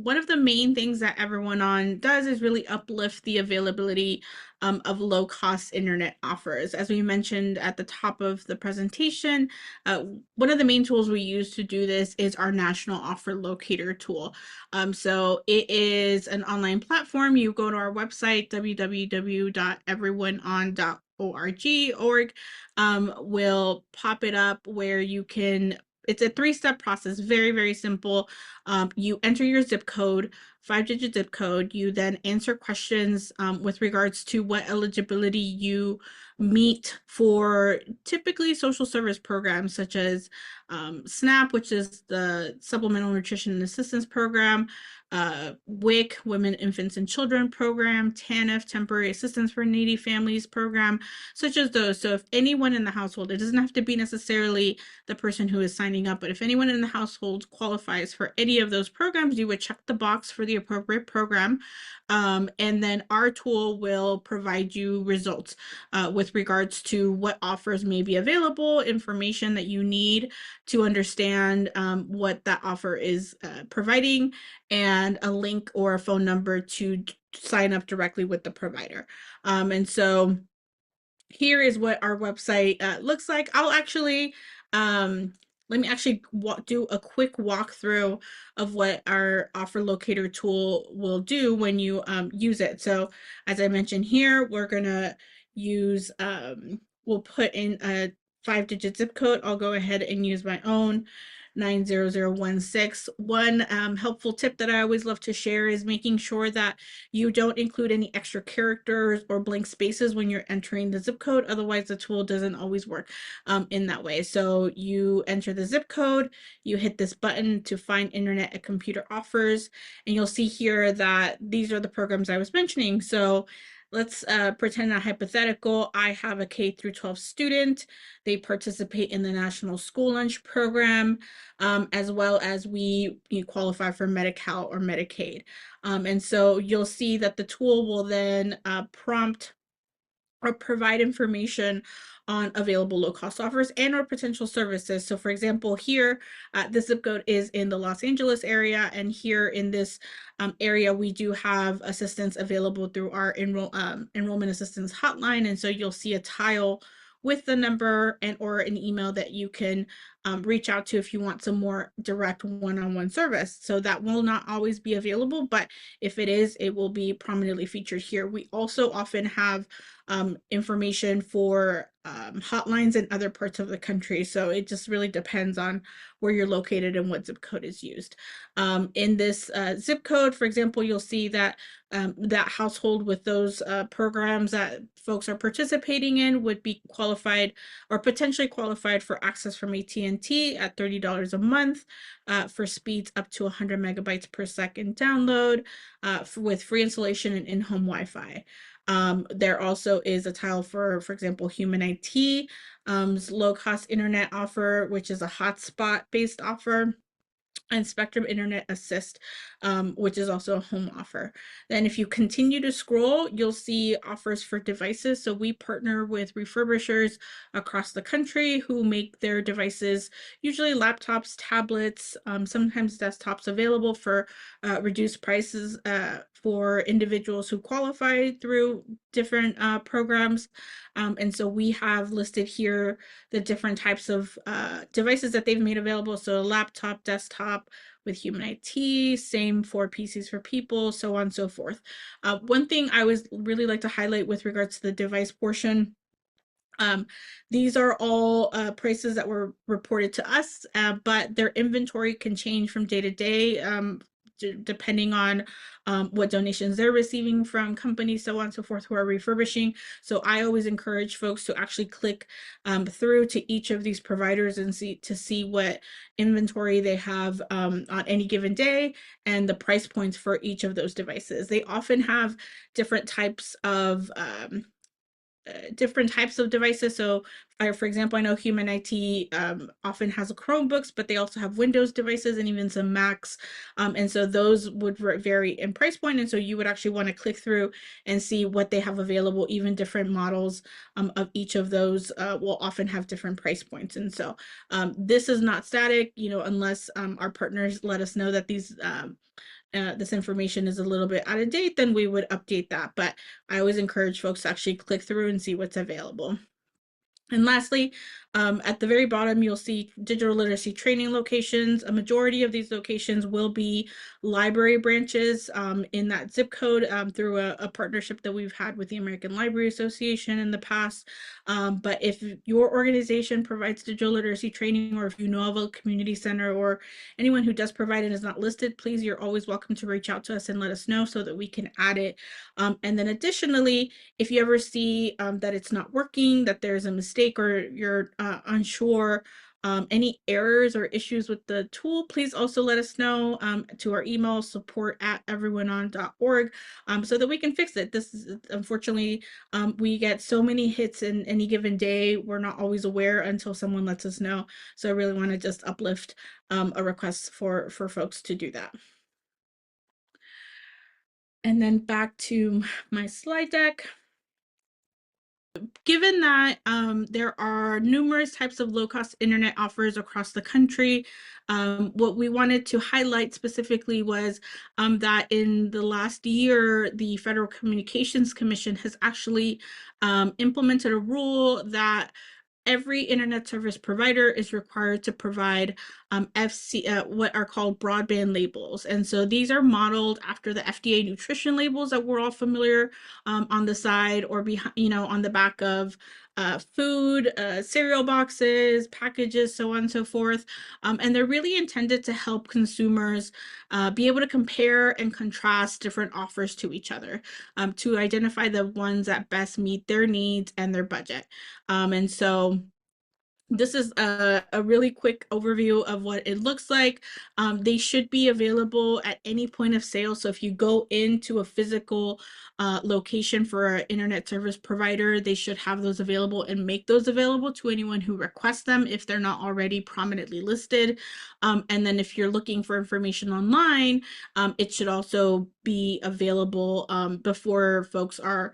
one of the main things that Everyone On does is really uplift the availability of low cost internet offers. As we mentioned at the top of the presentation, one of the main tools we use to do this is our National Offer Locator tool. So it is an online platform. You go to our website, www.everyoneon.org, will pop it up where you can, it's a three-step process, very, very simple. You enter your zip code, 5-digit zip code. You then answer questions with regards to what eligibility you meet for typically social service programs such as SNAP, which is the Supplemental Nutrition and Assistance Program, WIC, Women, Infants, and Children Program, TANF, Temporary Assistance for Needy Families Program, such as those. So if anyone in the household, it doesn't have to be necessarily the person who is signing up, but if anyone in the household qualifies for any of those programs, you would check the box for the appropriate program. And then our tool will provide you results with regards to what offers may be available, information that you need to understand what that offer is providing, and a link or a phone number to sign up directly with the provider. And so here is what our website looks like. I'll actually, let me actually do a quick walkthrough of what our offer locator tool will do when you use it. So as I mentioned here, we're gonna use, we'll put in a 5-digit zip code. I'll go ahead and use my own 90016. One helpful tip that I always love to share is making sure that you don't include any extra characters or blank spaces when you're entering the zip code. Otherwise, the tool doesn't always work in that way. So you enter the zip code, you hit this button to find internet and computer offers, and you'll see here that these are the programs I was mentioning. So let's pretend a hypothetical. I have a K through 12 student. They participate in the National School Lunch Program, as well as you qualify for Medi-Cal or Medicaid. And so you'll see that the tool will then prompt or provide information on available low-cost offers and or potential services. So for example, here, the zip code is in the Los Angeles area, and here in this area, we do have assistance available through our enrollment assistance hotline. And so you'll see a tile with the number and or an email that you can reach out to if you want some more direct one-on-one service. So that will not always be available, but if it is, it will be prominently featured here. We also often have information for hotlines in other parts of the country. So it just really depends on where you're located and what zip code is used. In this zip code, for example, you'll see that that household with those programs that folks are participating in would be qualified or potentially qualified for access from AT&T at $30 a month for speeds up to 100 megabytes per second download with free installation and in-home Wi-Fi. There also is a tile for example, Human IT, low-cost internet offer, which is a hotspot based offer, and Spectrum Internet Assist, which is also a home offer. Then if you continue to scroll, you'll see offers for devices. So we partner with refurbishers across the country who make their devices, usually laptops, tablets, sometimes desktops, available for reduced prices for individuals who qualify through different programs. And so we have listed here the different types of devices that they've made available. So a laptop, desktop with Human IT, same for PCs for People, so on and so forth. One thing I would really like to highlight with regards to the device portion, these are all prices that were reported to us, but their inventory can change from day to day, depending on what donations they're receiving from companies, so on and so forth, who are refurbishing. So I always encourage folks to actually click through to each of these providers and see what inventory they have on any given day and the price points for each of those devices. They often have different types of devices. So for example, I know Human IT often has Chromebooks, but they also have Windows devices and even some Macs. And so those would vary in price point. And so you would actually want to click through and see what they have available. Even different models of each of those will often have different price points. And so this is not static, unless our partners let us know that these this information is a little bit out of date, then we would update that. But I always encourage folks to actually click through and see what's available. And lastly, at the very bottom, you'll see digital literacy training locations. A majority of these locations will be library branches in that zip code through a partnership that we've had with the American Library Association in the past. But if your organization provides digital literacy training, or if you know of a community center or anyone who does provide it is not listed, please, you're always welcome to reach out to us and let us know so that we can add it. And then additionally, if you ever see that it's not working, that there's a mistake, or you're unsure, any errors or issues with the tool, please also let us know to our email, support@everyoneon.org, so that we can fix it. This is, unfortunately, we get so many hits in any given day. We're not always aware until someone lets us know. So I really want to just uplift a request for folks to do that. And then back to my slide deck. Given that there are numerous types of low-cost internet offers across the country, what we wanted to highlight specifically was that in the last year, the Federal Communications Commission has actually implemented a rule that every internet service provider is required to provide what are called broadband labels. And so these are modeled after the FDA nutrition labels that we're all familiar on the side or behind, on the back of food, cereal boxes, packages, so on and so forth. And they're really intended to help consumers be able to compare and contrast different offers to each other, to identify the ones that best meet their needs and their budget. And so this is a really quick overview of what it looks like. They should be available at any point of sale. So if you go into a physical location for an internet service provider, they should have those available and make those available to anyone who requests them if they're not already prominently listed. And then if you're looking for information online, it should also be available before folks are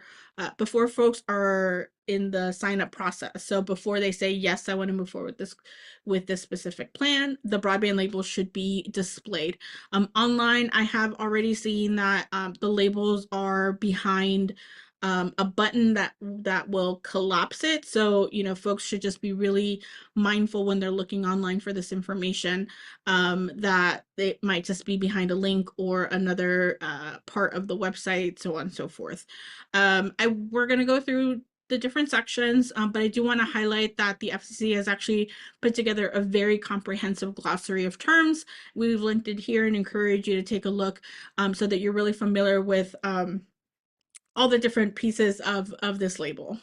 in the sign up process. So before they say, yes, I want to move forward with this specific plan, the broadband label should be displayed. Online, I have already seen that the labels are behind a button that will collapse it. So, folks should just be really mindful when they're looking online for this information, that it might just be behind a link or another part of the website, so on and so forth. We're going to go through the different sections, but I do want to highlight that the FCC has actually put together a very comprehensive glossary of terms. We've linked it here and encourage you to take a look so that you're really familiar with all the different pieces of this label.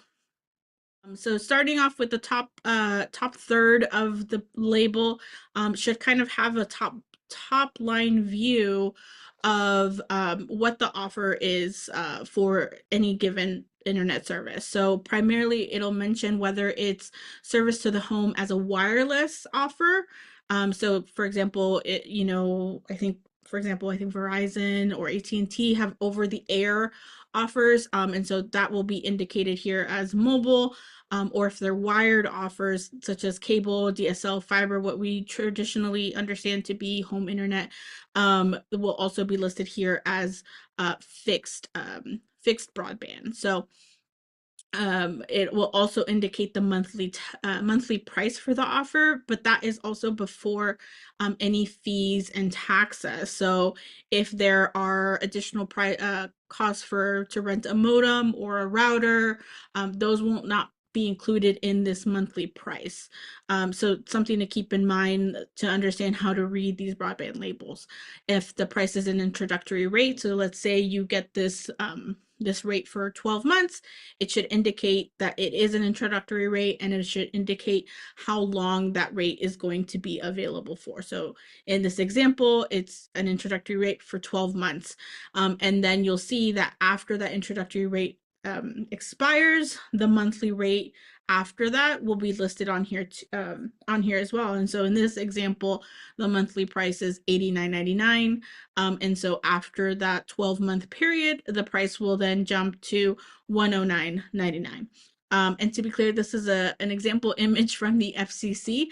So starting off with the top third of the label should kind of have a top line view of what the offer is for any given internet service. So primarily it'll mention whether it's service to the home as a wireless offer. So for example, I think Verizon or AT&T have over the air offers. And so that will be indicated here as mobile. Or if they're wired offers such as cable, DSL, fiber, what we traditionally understand to be home internet, will also be listed here as fixed broadband. So it will also indicate the monthly price for the offer, but that is also before any fees and taxes. So if there are additional costs to rent a modem or a router, those will not be included in this monthly price. So something to keep in mind to understand how to read these broadband labels. If the price is an introductory rate, so let's say you get this rate for 12 months, it should indicate that it is an introductory rate, and it should indicate how long that rate is going to be available for. So in this example, it's an introductory rate for 12 months. And then you'll see that after that introductory rate expires, the monthly rate after that will be listed on here as well. And so in this example, the monthly price is $89.99. And so after that 12-month period, the price will then jump to $109.99. And to be clear, this is an example image from the FCC,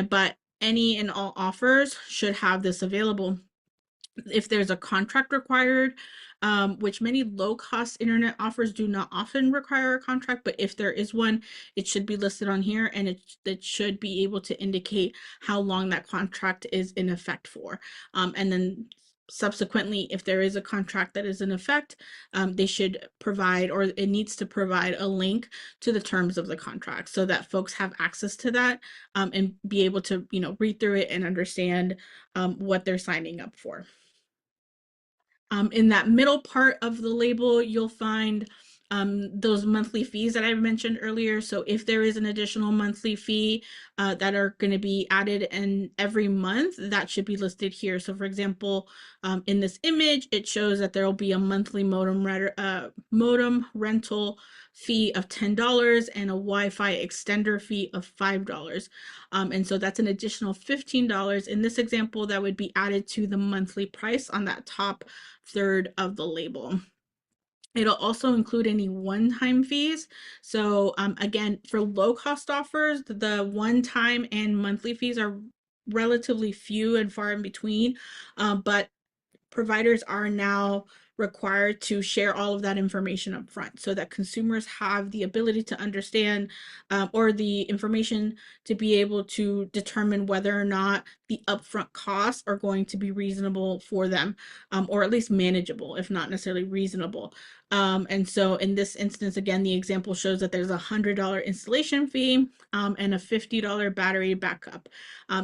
but any and all offers should have this available. If there's a contract required, which many low-cost internet offers do not often require a contract, but if there is one, it should be listed on here, and it should be able to indicate how long that contract is in effect for. And then subsequently, if there is a contract that is in effect, they should provide, or it needs to provide, a link to the terms of the contract so that folks have access to that, and be able to, read through it and understand what they're signing up for. In that middle part of the label, you'll find those monthly fees that I mentioned earlier. So if there is an additional monthly fee that are going to be added in every month, that should be listed here. So for example, in this image, it shows that there will be a monthly modem rental fee of $10 and a Wi-Fi extender fee of $5. And so that's an additional $15. In this example, that would be added to the monthly price on that top third of the label. It'll also include any one-time fees. So again, for low-cost offers, the one-time and monthly fees are relatively few and far in between, but providers are now required to share all of that information up front so that consumers have the ability to understand or the information to be able to determine whether or not the upfront costs are going to be reasonable for them, or at least manageable, if not necessarily reasonable. And so in this instance, again, the example shows that there's $100 installation fee and a $50 battery backup.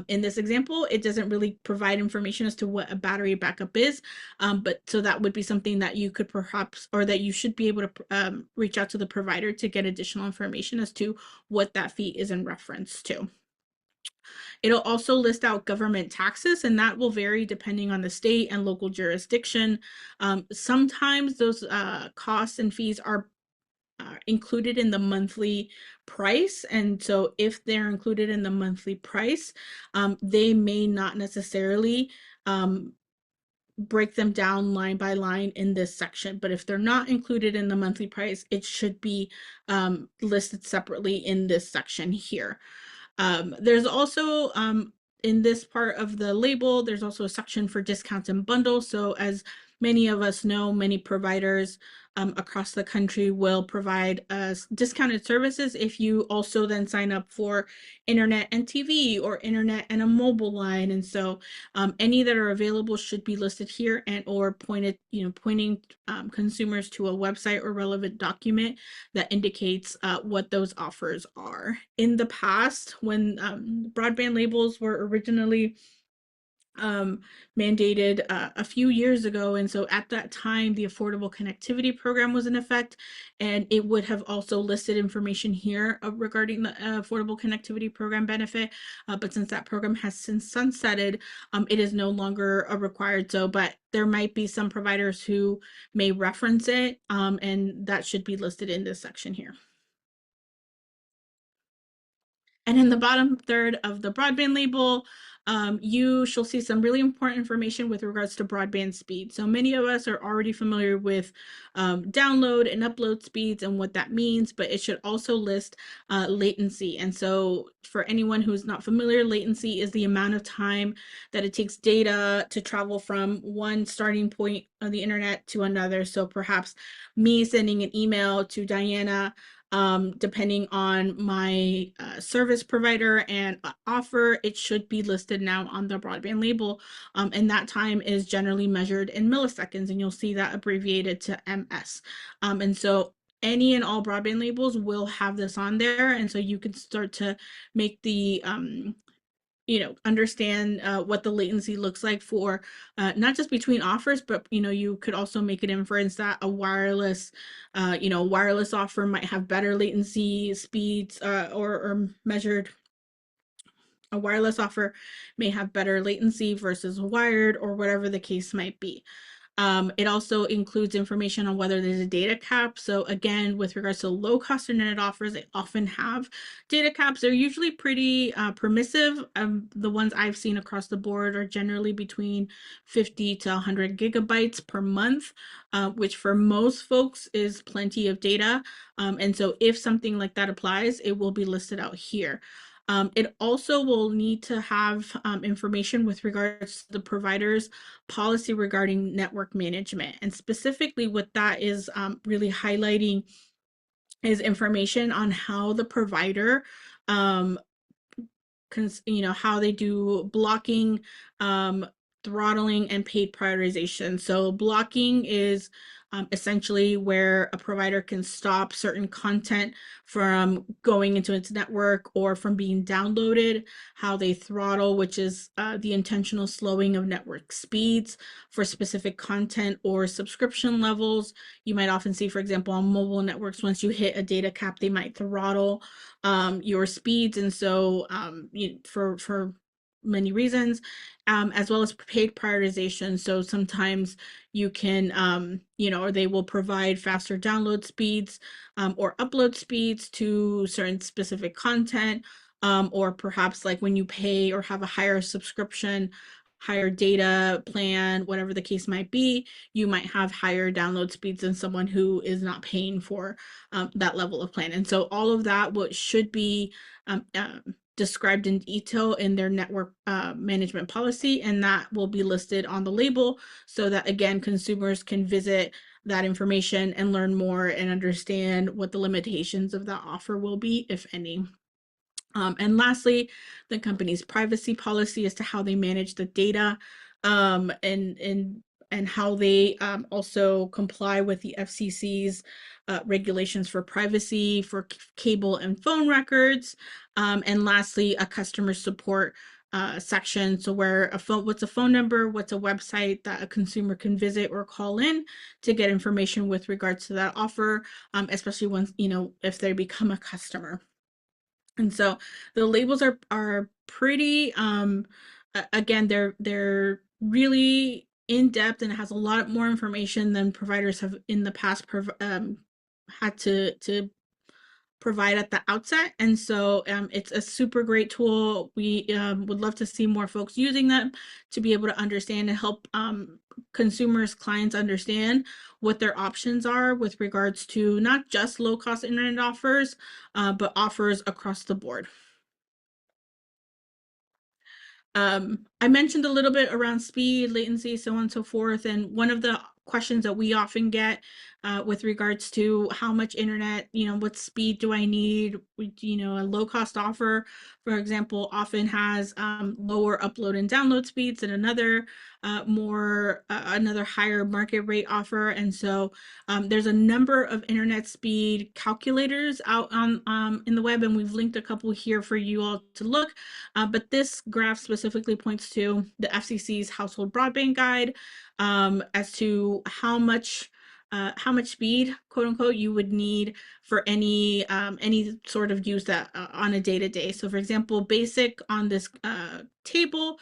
In this example, it doesn't really provide information as to what a battery backup is, but so that would be something that you could perhaps, or that you should be able to reach out to the provider to get additional information as to what that fee is in reference to. It'll also list out government taxes, and that will vary depending on the state and local jurisdiction. Sometimes those costs and fees are included in the monthly price. And so if they're included in the monthly price, they may not necessarily break them down line by line in this section. But if they're not included in the monthly price, it should be listed separately in this section here. There's also in this part of the label, there's also a section for discounts and bundles. So as many of us know, many providers across the country will provide discounted services if you also then sign up for internet and TV, or internet and a mobile line. And so any that are available should be listed here, and or pointing consumers to a website or relevant document that indicates what those offers are. In the past, when broadband labels were originally mandated a few years ago, and so at that time the Affordable Connectivity Program was in effect, and it would have also listed information here regarding the Affordable Connectivity Program benefit, but since that program has since sunsetted, it is no longer required. So but there might be some providers who may reference it, and that should be listed in this section here. And in the bottom third of the broadband label, you shall see some really important information with regards to broadband speed. So many of us are already familiar with download and upload speeds and what that means, but it should also list latency. And so for anyone who's not familiar, latency is the amount of time that it takes data to travel from one starting point of the internet to another. So perhaps me sending an email to Diana, depending on my service provider and offer, it should be listed now on the broadband label. And that time is generally measured in milliseconds, and you'll see that abbreviated to MS. And so any and all broadband labels will have this on there. And so you can start to make the understand what the latency looks like for not just between offers, but you could also make an inference that a wireless offer might have better latency speeds, or measured a wireless offer may have better latency versus wired, or whatever the case might be. It also includes information on whether there's a data cap. So again, with regards to low cost internet offers, they often have data caps. They're usually pretty permissive. The ones I've seen across the board are generally between 50 to 100 gigabytes per month, which for most folks is plenty of data. And so if something like that applies, it will be listed out here. It also will need to have information with regards to the provider's policy regarding network management. And specifically what that is really highlighting is information on how the provider um, how they do blocking, um, throttling, and paid prioritization. So blocking is essentially where a provider can stop certain content from going into its network or from being downloaded. How they throttle, which is the intentional slowing of network speeds for specific content or subscription levels. You might often see, for example, on mobile networks, once you hit a data cap, they might throttle your speeds, and so for many reasons, as well as paid prioritization. So sometimes you can, or they will provide faster download speeds or upload speeds to certain specific content, or perhaps like when you pay or have a higher subscription, higher data plan, whatever the case might be, you might have higher download speeds than someone who is not paying for that level of plan. And so all of that what should be described in detail in their network management policy, and that will be listed on the label so that again consumers can visit that information and learn more and understand what the limitations of that offer will be, if any. And lastly, the company's privacy policy as to how they manage the data, and how they also comply with the FCC's regulations for privacy for cable and phone records. And lastly, a customer support section. So where what's a phone number, what's a website that a consumer can visit or call in to get information with regards to that offer, especially once, if they become a customer. And so the labels are pretty again, they're really in depth, and it has a lot more information than providers have in the past had to provide at the outset. And so it's a super great tool. We would love to see more folks using them to be able to understand and help consumers, clients understand what their options are with regards to not just low cost internet offers, but offers across the board. I mentioned a little bit around speed, latency, so on and so forth. And one of the questions that we often get with regards to how much internet, what speed do I need? A low cost offer, for example, often has lower upload and download speeds than another another higher market rate offer. And so there's a number of internet speed calculators out on in the web, and we've linked a couple here for you all to look. But this graph specifically points to the FCC's household broadband guide as to how much speed, quote unquote, you would need for any sort of use that on a day-to-day. So for example, basic on this table,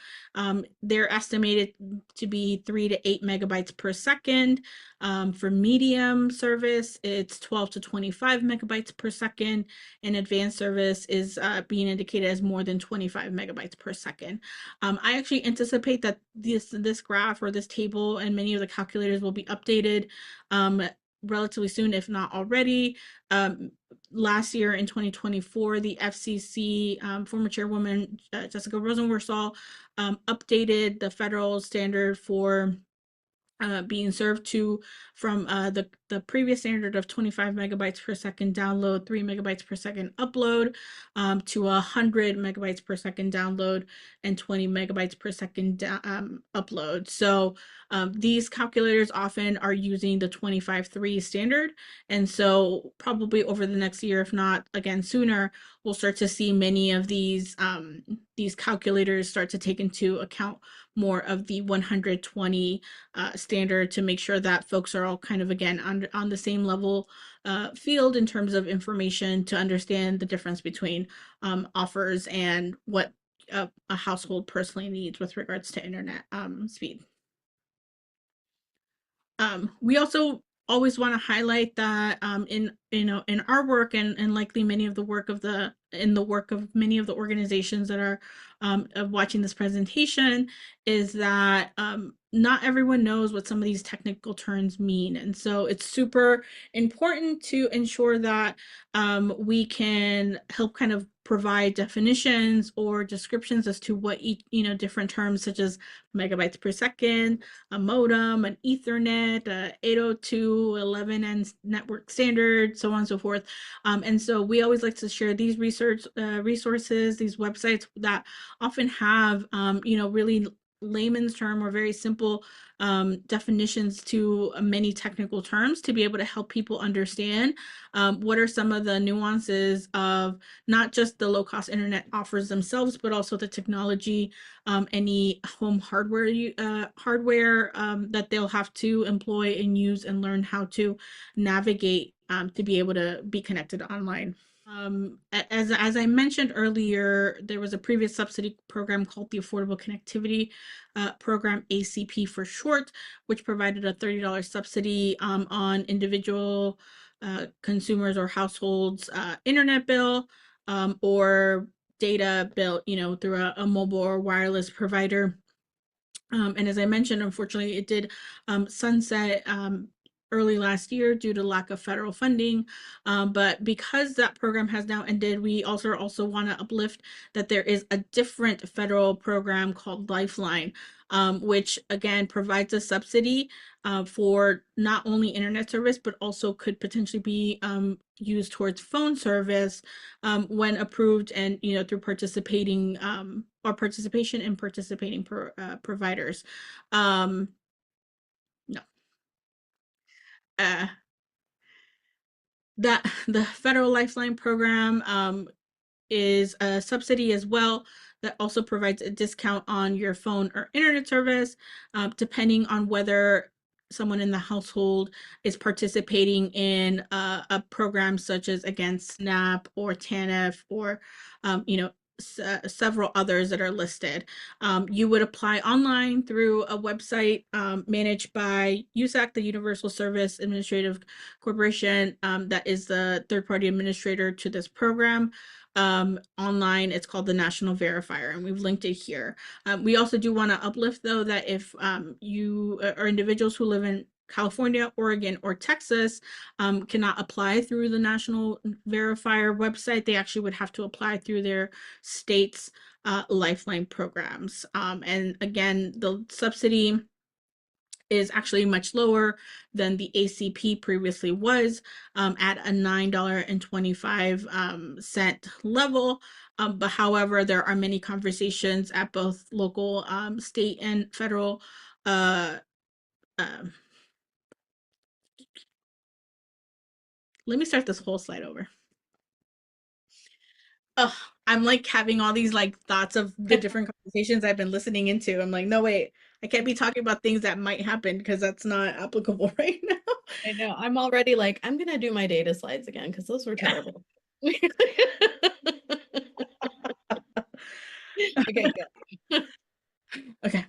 they're estimated to be 3 to 8 megabytes per second. For medium service, it's 12 to 25 megabytes per second, and advanced service is being indicated as more than 25 megabytes per second. I actually anticipate that this graph or this table and many of the calculators will be updated relatively soon, if not already. Last year in 2024, the FCC former chairwoman Jessica Rosenworcel updated the federal standard for being served from the previous standard of 25 megabytes per second download, 3 megabytes per second upload, to 100 megabytes per second download and 20 megabytes per second upload. So these calculators often are using the 25.3 standard, and so probably over the next year, if not again sooner, we'll start to see many of these calculators start to take into account more of the 120 standard to make sure that folks are all kind of again on the same level field in terms of information to understand the difference between offers and what a household personally needs with regards to internet speed. We also always want to highlight that in our work and likely many of the work of many of the organizations that are watching this presentation is that not everyone knows what some of these technical terms mean. And so it's super important to ensure that we can help kind of provide definitions or descriptions as to what each, different terms such as megabytes per second, a modem, an Ethernet, 802.11n network standard, so on and so forth. And so we always like to share these resources, these websites that often have, really layman's term or very simple definitions to many technical terms to be able to help people understand what are some of the nuances of not just the low cost internet offers themselves, but also the technology, any home hardware that they'll have to employ and use and learn how to navigate to be able to be connected online. As I mentioned earlier, there was a previous subsidy program called the Affordable Connectivity Program, ACP for short, which provided a $30 subsidy on individual consumers or households' internet bill or data bill, through a mobile or wireless provider. And as I mentioned, unfortunately, it did sunset early last year due to lack of federal funding. But because that program has now ended, we also want to uplift that there is a different federal program called Lifeline, which again provides a subsidy for not only internet service, but also could potentially be used towards phone service when approved and through participating or participation in participating providers. No, uh, that the federal Lifeline program is a subsidy as well that also provides a discount on your phone or internet service, depending on whether someone in the household is participating in a program such as again SNAP or TANF or several others that are listed. You would apply online through a website managed by USAC, the Universal Service Administrative Corporation, that is the third-party administrator to this program. Online, it's called the National Verifier, and we've linked it here. We also do want to uplift, though, that if you or individuals who live in California, Oregon, or Texas cannot apply through the National Verifier website, they actually would have to apply through their state's Lifeline programs. And again, the subsidy is actually much lower than the ACP previously was, at a $9.25 level. But however, there are many conversations at both local, state, and federal. Uh, Let me start this whole slide over. Oh, I'm like having all these like thoughts of the different conversations I've been listening into. I'm like, no, wait, I can't be talking about things that might happen because that's not applicable right now. I know. I'm already like, I'm gonna do my data slides again because those were terrible. Okay, good. Okay.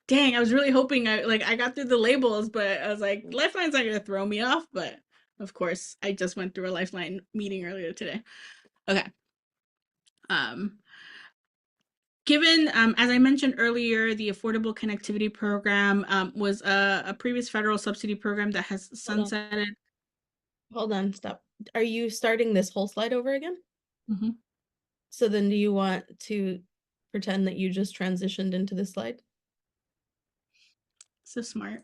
Dang, I was really hoping I got through the labels, but I was like, Lifeline's not gonna throw me off, but of course, I just went through a Lifeline meeting earlier today. Okay. Um, Given, as I mentioned earlier, the Affordable Connectivity Program was a previous federal subsidy program that has sunsetted. Hold on, stop. Are you starting this whole slide over again? Mhm. So then do you want to pretend that you just transitioned into this slide? So smart.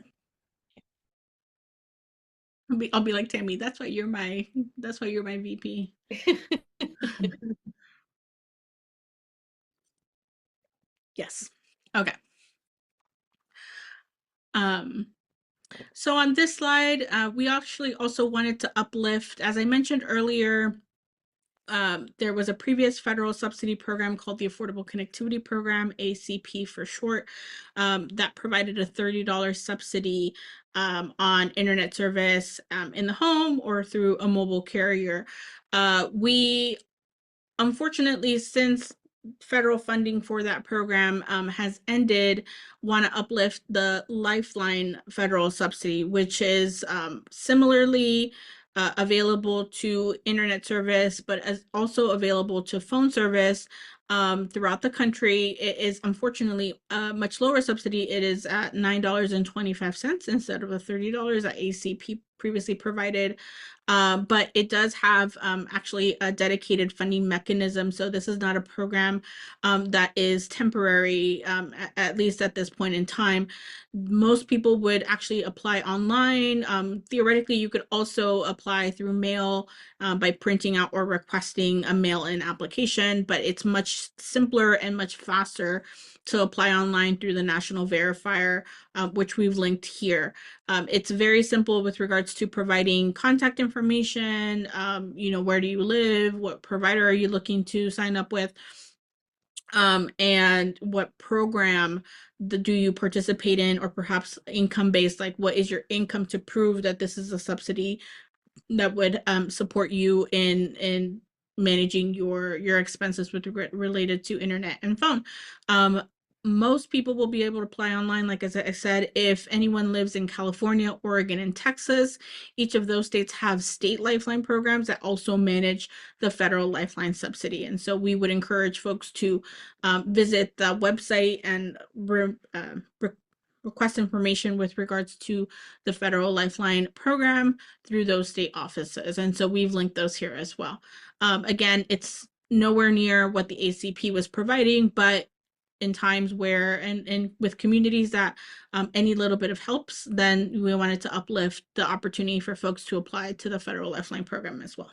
I'll be like Tammy. That's why you're my VP. Yes. Okay. Um, so on this slide, we actually also wanted to uplift, as I mentioned earlier, there was a previous federal subsidy program called the Affordable Connectivity Program, ACP for short, that provided a $30 subsidy on internet service in the home or through a mobile carrier. We unfortunately, since federal funding for that program has ended, want to uplift the Lifeline federal subsidy, which is similarly available to internet service, but as also available to phone service throughout the country. It is unfortunately a much lower subsidy. It is at $9.25 instead of the $30 that ACP previously provided. But it does have actually a dedicated funding mechanism. So this is not a program that is temporary, at least at this point in time. Most people would actually apply online. Theoretically, you could also apply through mail by printing out or requesting a mail-in application, but it's much simpler and much faster to apply online through the National Verifier, which we've linked here. It's very simple with regards to providing contact information, where do you live, what provider are you looking to sign up with, and what program do you participate in, or perhaps income-based, like what is your income to prove that this is a subsidy that would support you in managing your expenses with related to internet and phone. Most people will be able to apply online, like as I said. If anyone lives in California, Oregon, and Texas, each of those states have state lifeline programs that also manage the federal lifeline subsidy. And so we would encourage folks to visit the website and request information with regards to the federal lifeline program through those state offices. And so we've linked those here as well. Again, it's nowhere near what the ACP was providing, but in times where, and with communities that any little bit of helps, then we wanted to uplift the opportunity for folks to apply to the federal lifeline program as well.